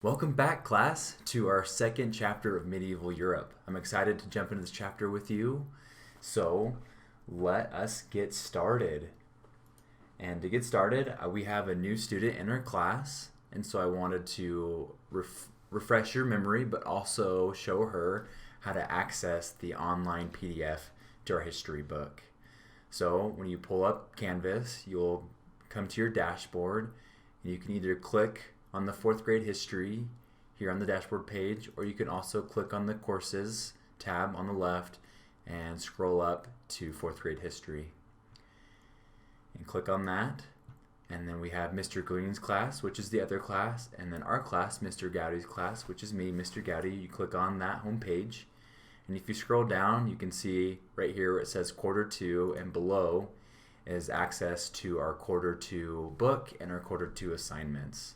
Welcome back, class, to our second chapter of medieval Europe. I'm excited to jump into this chapter with you. So let us get started. And to get started, we have a new student in our class. And so I wanted to refresh your memory, but also show her how to access the online PDF to our history book. So when you pull up Canvas, you'll come to your dashboard, and you can either click on the 4th grade history here on the dashboard page, or you can also click on the courses tab on the left and scroll up to 4th grade history. And click on that, and then we have Mr. Green's class, which is the other class, and then our class, Mr. Gowdy's class, which is me, Mr. Gowdy. You click on that home page, and if you scroll down, you can see right here where it says quarter 2, and below is access to our quarter 2 book and our quarter 2 assignments.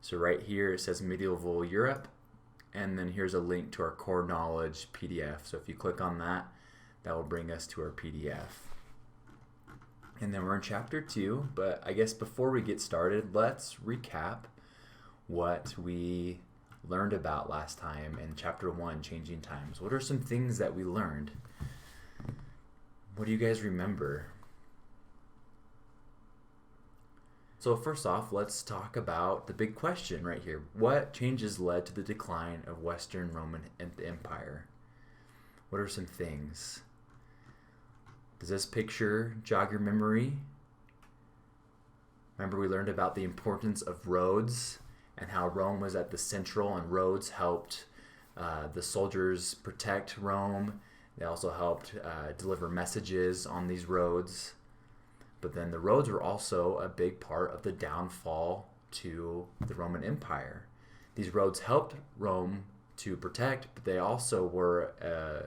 So right here it says Medieval Europe, and then here's a link to our core knowledge PDF. So if you click on that, that will bring us to our PDF. And then we're in chapter 2, but I guess before we get started, let's recap what we learned about last time in chapter 1, Changing Times. What are some things that we learned? What do you guys remember? So first off, let's talk about the big question right here. What changes led to the decline of Western Roman Empire? What are some things? Does this picture jog your memory? Remember, we learned about the importance of roads and how Rome was at the central, and roads helped the soldiers protect Rome. They also helped deliver messages on these roads. But then the roads were also a big part of the downfall to the Roman Empire. These roads helped Rome to protect, but they also were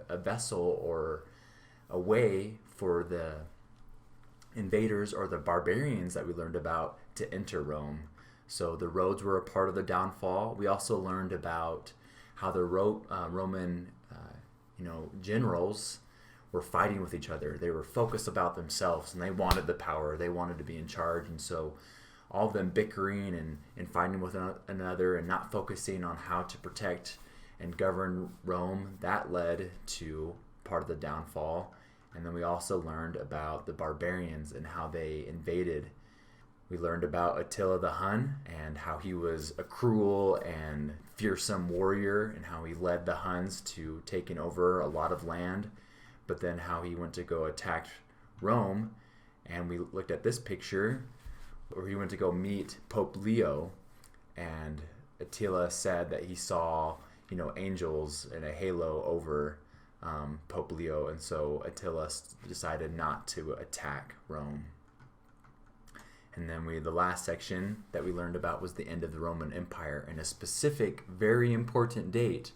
a vessel or a way for the invaders or the barbarians that we learned about to enter Rome. So the roads were a part of the downfall. We also learned about how the Roman generals were fighting with each other. They were focused about themselves, and they wanted the power. They wanted to be in charge, and so all of them bickering and fighting with another and not focusing on how to protect and govern Rome, that led to part of the downfall. And then we also learned about the barbarians and how they invaded. We learned about Attila the Hun and how he was a cruel and fearsome warrior, and how he led the Huns to taking over a lot of land, but then how he went to go attack Rome. And we looked at this picture where he went to go meet Pope Leo, and Attila said that he saw, angels in a halo over Pope Leo, and so Attila decided not to attack Rome. And then the last section that we learned about was the end of the Roman Empire, and a specific, very important date,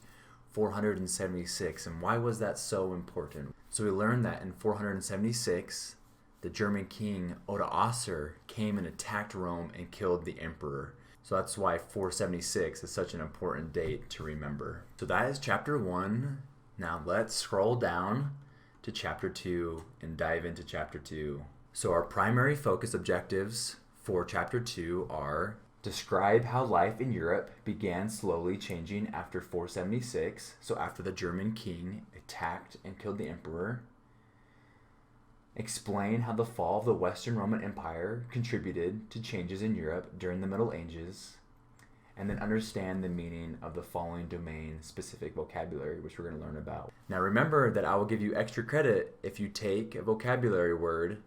476. And why was that so important? So we learned that in 476, the German king Odoacer came and attacked Rome and killed the emperor. So that's why 476 is such an important date to remember. So that is chapter 1. Now let's scroll down to chapter 2 and dive into chapter 2. So our primary focus objectives for chapter 2 are: describe how life in Europe began slowly changing after 476, so after the German king attacked and killed the emperor. Explain how the fall of the Western Roman Empire contributed to changes in Europe during the Middle Ages. And then understand the meaning of the following domain-specific vocabulary, which we're going to learn about. Now remember that I will give you extra credit if you take a vocabulary word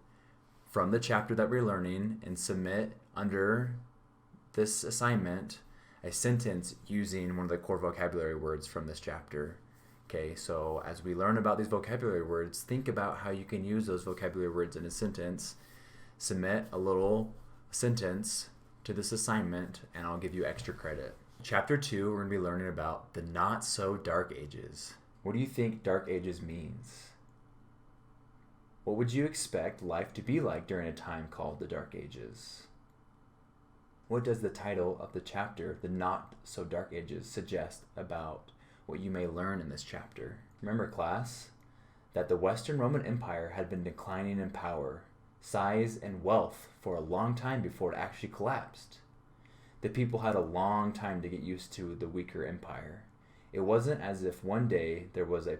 from the chapter that we're learning and submit under this assignment a sentence using one of the core vocabulary words from this chapter. Okay, so as we learn about these vocabulary words, think about how you can use those vocabulary words in a sentence. Submit a little sentence to this assignment, and I'll give you extra credit. Chapter 2, we're going to be learning about the not so dark ages. What do you think dark ages means? What would you expect life to be like during a time called the Dark Ages? What does the title of the chapter, The Not So Dark Ages, suggest about what you may learn in this chapter? Remember, class, that the Western Roman Empire had been declining in power, size, and wealth for a long time before it actually collapsed. The people had a long time to get used to the weaker empire. It wasn't as if one day there was a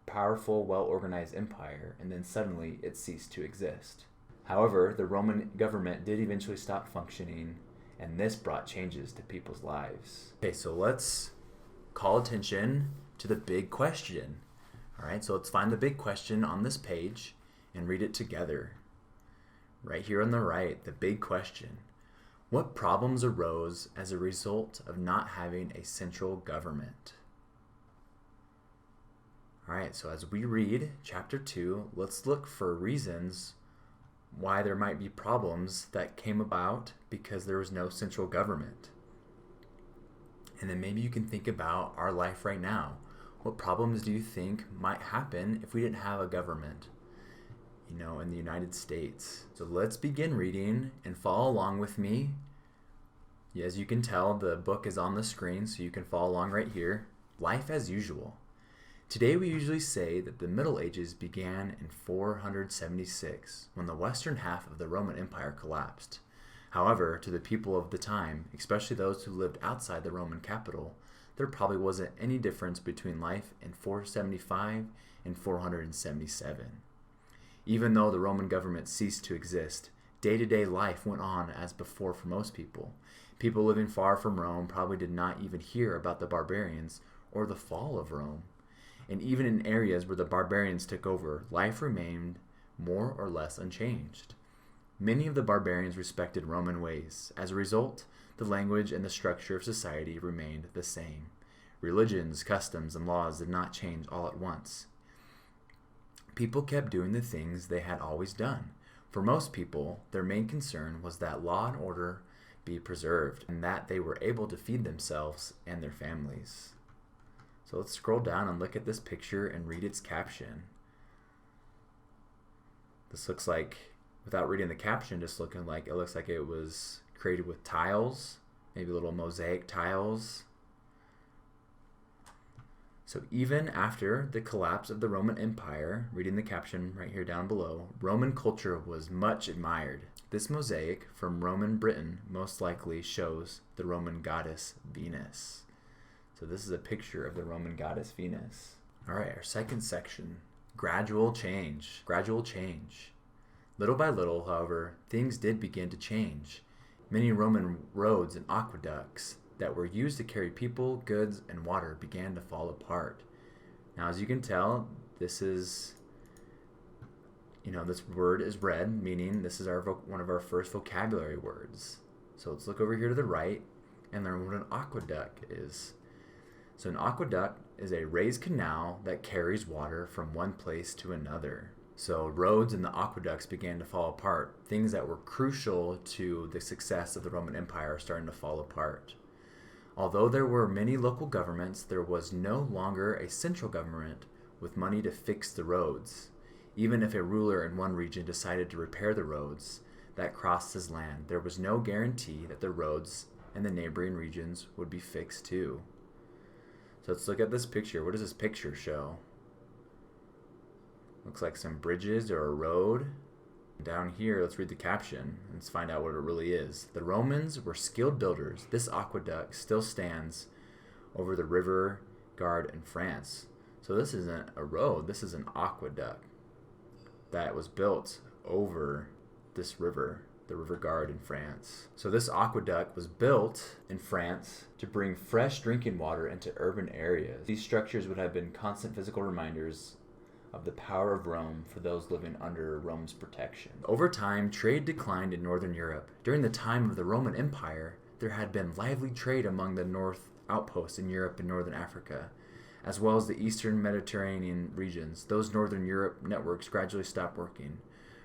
powerful, well-organized empire and then suddenly it ceased to exist. However, the Roman government did eventually stop functioning, and this brought changes to people's lives. Okay, so let's call attention to the big question. All right, so let's find the big question on this page and read it together. Right here on the right, the big question. What problems arose as a result of not having a central government? All right, so as we read chapter 2, let's look for reasons why there might be problems that came about because there was no central government. And then maybe you can think about our life right now. What problems do you think might happen if we didn't have a government, in the United States? So let's begin reading and follow along with me. As you can tell, the book is on the screen, so you can follow along right here. Life as usual. Today we usually say that the Middle Ages began in 476, when the western half of the Roman Empire collapsed. However, to the people of the time, especially those who lived outside the Roman capital, there probably wasn't any difference between life in 475 and 477. Even though the Roman government ceased to exist, day-to-day life went on as before for most people. People living far from Rome probably did not even hear about the barbarians or the fall of Rome. And even in areas where the barbarians took over, life remained more or less unchanged. Many of the barbarians respected Roman ways. As a result, the language and the structure of society remained the same. Religions, customs, and laws did not change all at once. People kept doing the things they had always done. For most people, their main concern was that law and order be preserved and that they were able to feed themselves and their families. So let's scroll down and look at this picture and read its caption. This looks like, without reading the caption, it looks like it was created with tiles, maybe little mosaic tiles. So even after the collapse of the Roman Empire, reading the caption right here down below, Roman culture was much admired. This mosaic from Roman Britain most likely shows the Roman goddess Venus. So this is a picture of the Roman goddess Venus. All right, our second section, gradual change. Gradual change. Little by little, however, things did begin to change. Many Roman roads and aqueducts that were used to carry people, goods, and water began to fall apart. Now, as you can tell, this is, this word is red, meaning this is one of our first vocabulary words. So let's look over here to the right and learn what an aqueduct is. So an aqueduct is a raised canal that carries water from one place to another. So roads and the aqueducts began to fall apart. Things that were crucial to the success of the Roman Empire are starting to fall apart. Although there were many local governments, there was no longer a central government with money to fix the roads. Even if a ruler in one region decided to repair the roads that crossed his land, there was no guarantee that the roads in the neighboring regions would be fixed too. So let's look at this picture. What does this picture show? Looks like some bridges or a road. Down here, let's read the caption. Let's find out what it really is. The Romans were skilled builders. This aqueduct still stands over the river Gard in France. So this isn't a road, this is an aqueduct that was built over this river, the River Gard in France. So this aqueduct was built in France to bring fresh drinking water into urban areas. These structures would have been constant physical reminders of the power of Rome for those living under Rome's protection. Over time, trade declined in Northern Europe. During the time of the Roman Empire, there had been lively trade among the north outposts in Europe and Northern Africa, as well as the Eastern Mediterranean regions. Those Northern Europe networks gradually stopped working.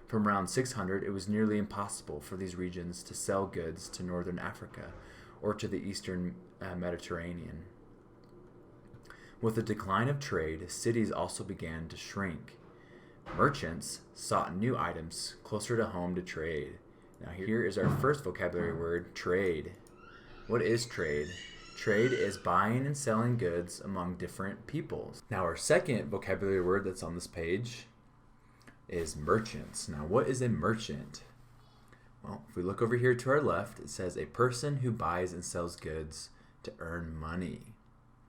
From around 600, it was nearly impossible for these regions to sell goods to Northern Africa or to the Eastern Mediterranean. With the decline of trade, cities also began to shrink. Merchants sought new items closer to home to trade. Now here is our first vocabulary word, trade. What is trade? Trade is buying and selling goods among different peoples. Now our second vocabulary word that's on this page is merchants. Now what is a merchant? Well, if we look over here to our left, it says a person who buys and sells goods to earn money.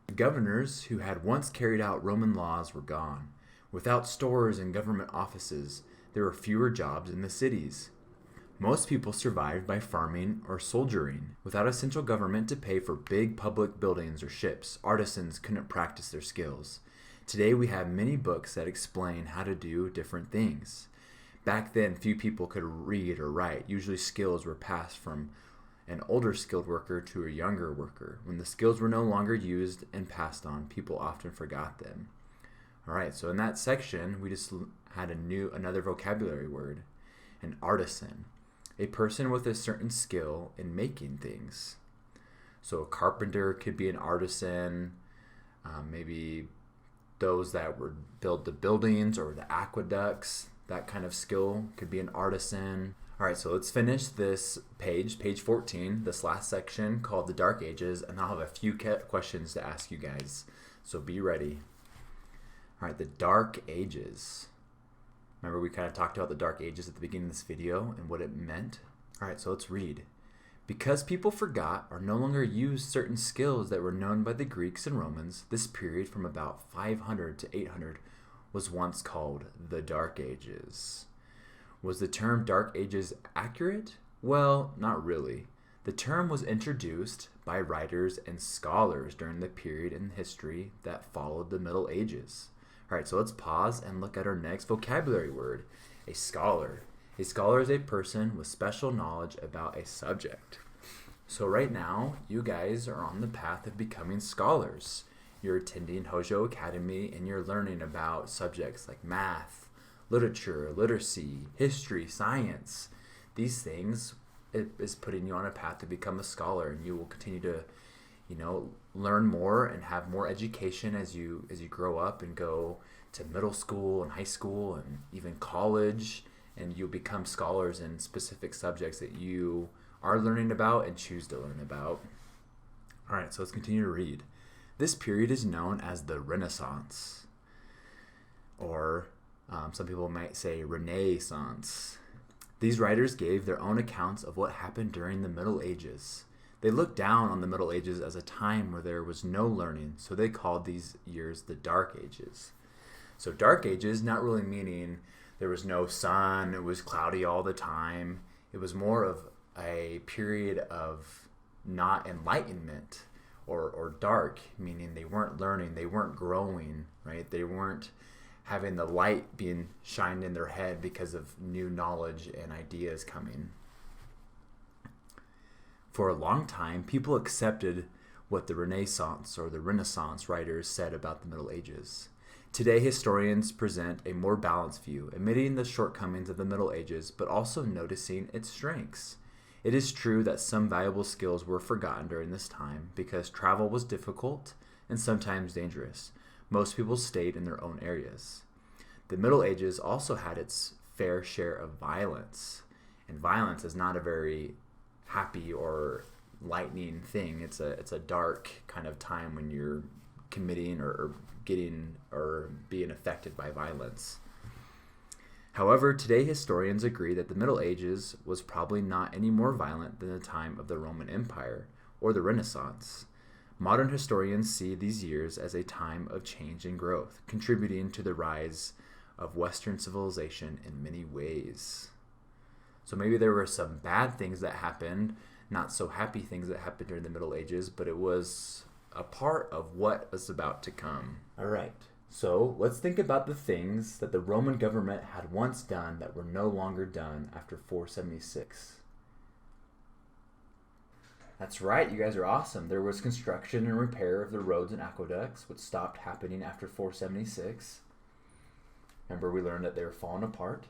The governors who had once carried out Roman laws were gone. Without stores and government offices, there were fewer jobs in the cities. Most people survived by farming or soldiering. Without a central government to pay for big public buildings or ships, artisans couldn't practice their skills. Today we have many books that explain how to do different things. Back then, few people could read or write. Usually skills were passed from an older skilled worker to a younger worker. When the skills were no longer used and passed on, people often forgot them. All right, so in that section, we just had another vocabulary word, an artisan, a person with a certain skill in making things. So a carpenter could be an artisan, maybe those that would build the buildings or the aqueducts, that kind of skill could be an artisan. All right, so let's finish this page 14, this last section called the Dark Ages, and I'll have a few questions to ask you guys, so be ready. All right, the Dark Ages. Remember we kind of talked about the Dark Ages at the beginning of this video and what it meant? All right, so let's read. Because people forgot or no longer used certain skills that were known by the Greeks and Romans, this period from about 500 to 800 was once called the Dark Ages. Was the term Dark Ages accurate? Well, not really. The term was introduced by writers and scholars during the period in history that followed the Middle Ages. All right, so let's pause and look at our next vocabulary word, a scholar. A scholar is a person with special knowledge about a subject. So right now, you guys are on the path of becoming scholars. You're attending Hozho Academy and you're learning about subjects like math, literature, literacy, history, science. These things, it is putting you on a path to become a scholar, and you will continue to, learn more and have more education as you grow up and go to middle school and high school and even college, and you'll become scholars in specific subjects that you are learning about and choose to learn about. All right, so let's continue to read. This period is known as the Renaissance, or some people might say Renaissance. These writers gave their own accounts of what happened during the Middle Ages. They looked down on the Middle Ages as a time where there was no learning, so they called these years the Dark Ages. So Dark Ages, not really meaning there was no sun, it was cloudy all the time. It was more of a period of not enlightenment, or dark, meaning they weren't learning, they weren't growing, right? They weren't having the light being shined in their head because of new knowledge and ideas coming. For a long time, people accepted what the Renaissance or the Renaissance writers said about the Middle Ages. Today, historians present a more balanced view, admitting the shortcomings of the Middle Ages, but also noticing its strengths. It is true that some valuable skills were forgotten during this time because travel was difficult and sometimes dangerous. Most people stayed in their own areas. The Middle Ages also had its fair share of violence, and violence is not a very happy or lightning thing. It's a dark kind of time when you're committing or getting or being affected by violence. However, today historians agree that the Middle Ages was probably not any more violent than the time of the Roman Empire or the Renaissance. Modern historians see these years as a time of change and growth, contributing to the rise of Western civilization in many ways. So maybe there were some bad things that happened, not so happy things that happened during the Middle Ages, but it was a part of what was about to come. All right, so let's think about the things that the Roman government had once done that were no longer done after 476. That's right, you guys are awesome. There was construction and repair of the roads and aqueducts, which stopped happening after 476. Remember, we learned that they were falling apart.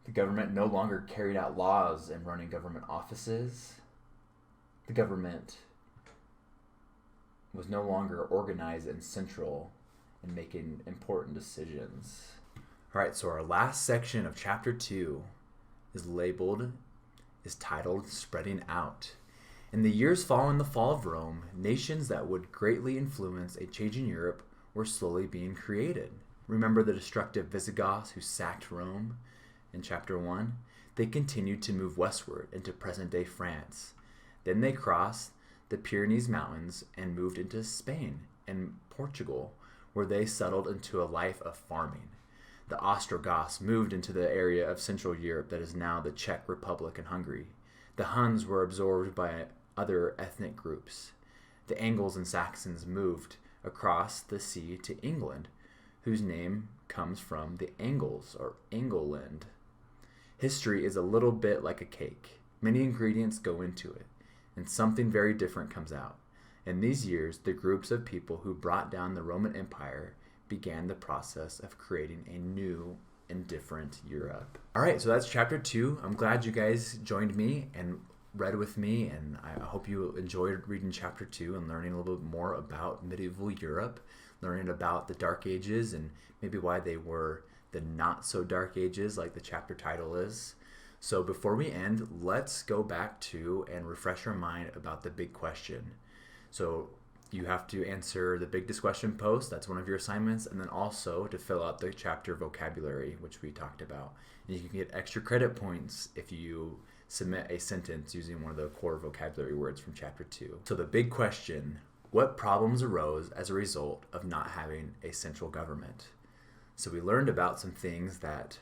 The government no longer carried out laws and running government offices. The government was no longer organized and central in making important decisions. All right, so our last section of chapter 2 is titled Spreading Out. In the years following the fall of Rome, nations that would greatly influence a changing Europe were slowly being created. Remember the destructive Visigoths who sacked Rome? in chapter 1, they continued to move westward into present-day France. Then they crossed the Pyrenees Mountains and moved into Spain and Portugal, where they settled into a life of farming. The Ostrogoths moved into the area of Central Europe that is now the Czech Republic and Hungary. The Huns were absorbed by other ethnic groups. The Angles and Saxons moved across the sea to England, whose name comes from the Angles or Engleland. History is a little bit like a cake. Many ingredients go into it, and something very different comes out. In these years, the groups of people who brought down the Roman Empire began the process of creating a new and different Europe. All right, so that's chapter 2. I'm glad you guys joined me and read with me, and I hope you enjoyed reading chapter 2 and learning a little bit more about medieval Europe, learning about the Dark Ages and maybe why they were the not so dark ages like the chapter title is. So before we end, let's go back to and refresh our mind about the big question. So you have to answer the big discussion post. That's one of your assignments. And then also to fill out the chapter vocabulary, which we talked about. And you can get extra credit points if you submit a sentence using one of the core vocabulary words from chapter 2. So the big question, what problems arose as a result of not having a central government? So we learned about some things that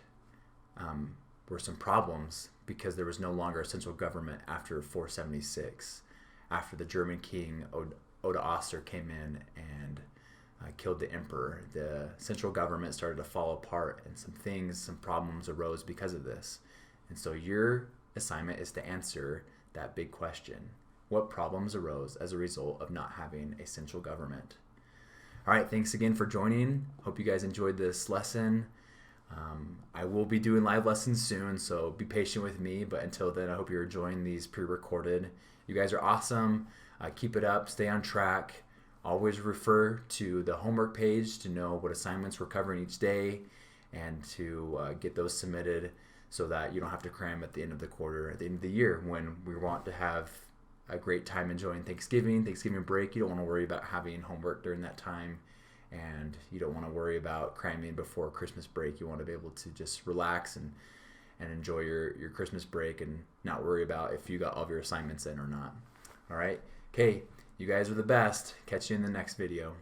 were some problems because there was no longer a central government after 476, after the German king Odoacer came in and killed the emperor. The central government started to fall apart, and some problems arose because of this. And so your assignment is to answer that big question. What problems arose as a result of not having a central government? All right, thanks again for joining. Hope you guys enjoyed this lesson. I will be doing live lessons soon, so be patient with me. But until then, I hope you're enjoying these pre-recorded. You guys are awesome. Keep it up. Stay on track. Always refer to the homework page to know what assignments we're covering each day and to get those submitted so that you don't have to cram at the end of the quarter, at the end of the year, when we want to have a great time enjoying Thanksgiving break. You don't want to worry about having homework during that time, and you don't want to worry about cramming before Christmas break. You want to be able to just relax and enjoy your Christmas break and not worry about if you got all of your assignments in or not. All right. Okay, you guys are the best. Catch you in the next video.